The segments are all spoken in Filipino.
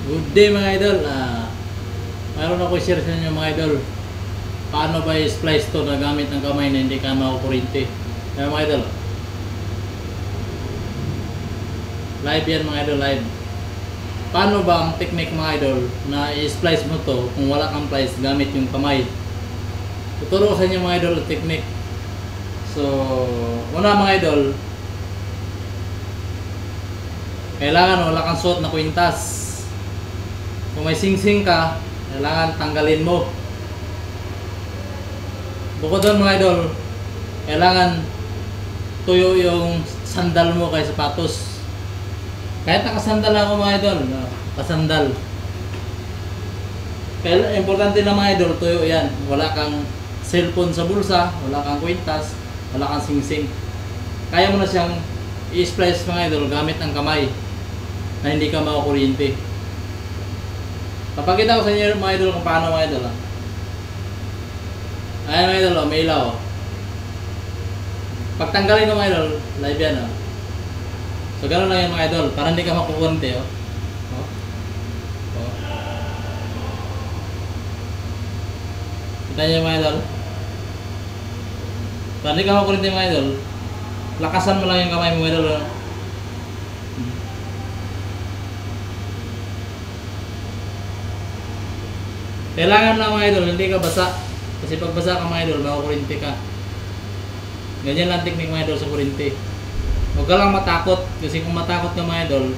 Good day mga idol. Mayroon ako share sa inyo mga idol. Paano ba i-splice to na gamit ng kamay na hindi ka makukuryente? Kaya mga idol, live yan mga idol, live. Paano ba ang technique mga idol na i-splice mo to kung wala kang splice gamit yung kamay? Tuturo ko sa inyo mga idol ang technique. So, una mga idol, kailangan wala kang suot na kwintas. Kung may sing-sing ka, kailangan tanggalin mo. Bukod doon mga idol, kailangan tuyo yung sandal mo kay sapatos. Kahit nakasandal ako mga idol, nakasandal. Kaya importante na mga idol, tuyo yan. Wala kang cellphone sa bulsa, wala kang kwintas, wala kang sing-sing. Kaya mo na siyang i-splice mga idol gamit ang kamay na hindi ka makukuryente. Papakita ko sa inyo mga idol kung paano mga idol. Ayan mga idol, may ilaw. Pagtanggalin ko mga idol, live yan. So gano'n lang yan mga idol, para hindi ka makukuryente. Kita nyo mga idol, para hindi ka makukuryente mga idol, lakasan mo lang yung kamay mo mga idol. Kailangan lang mga idol, hindi ka basa. Kasi pag basa ka mga idol, makukuryente ka. Ganyan lang technique mga idol sa kuryente. Huwag ka lang matakot. Kasi kung matakot ka mga idol,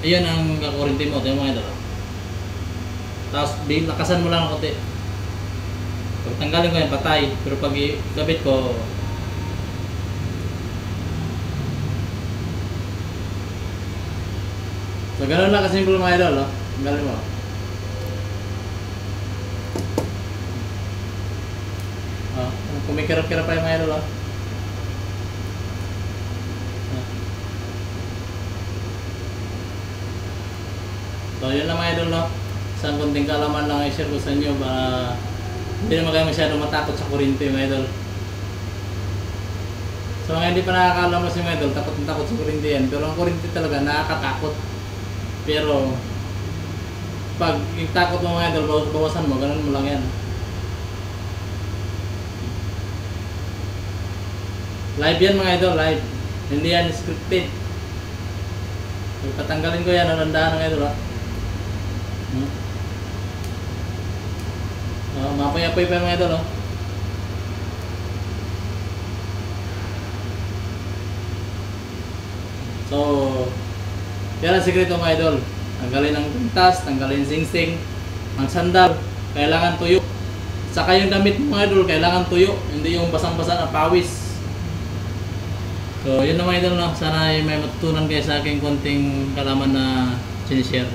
ayun ang kuryente mo. Ito yung mga idol. Tapos lakasan mo lang ng konti. Pag tanggalin ko yan, patay. Pero pag gabit ko, so ganun lang kasimple mga idol. Tanggalin mo. Kumikirap-kirap pa yung mga idol. So yun lang mga idol, no? Isang kunting kaalaman lang i-share ko sa inyo para hindi naman kayo masyado matakot sa kuryente mga idol. So mga hindi pa nakakaalam mo si mga idol, takot na takot sa kuryente yan. Pero ang kuryente talaga nakakatakot. Pero pag yung takot mo mga idol, bawasan mo, ganun mo lang yan. Live yan mga idol, live. Hindi yan scripted. Patanggalin ko yan, nandahan mga idol. Mapoy-apoy pa mga idol. So, yan ang sikreto mga idol. Tanggalin ang pintas, tanggalin sing-sing, ang sandal, kailangan tuyo. Saka yung damit mga idol, kailangan tuyo. Hindi yung basang-basa na pawis. So, yun na mga idol, no? Sana ay may matutunan kayo sa aking konting kalaman na sinishare.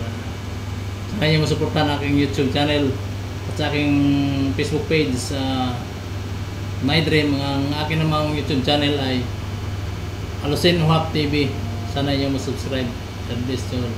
Saka nyo masuportahan aking YouTube channel at sa aking Facebook page sa My Dream. Ang akin namang YouTube channel ay Alusin Uhap TV. Sana nyo masubscribe. God bless you all.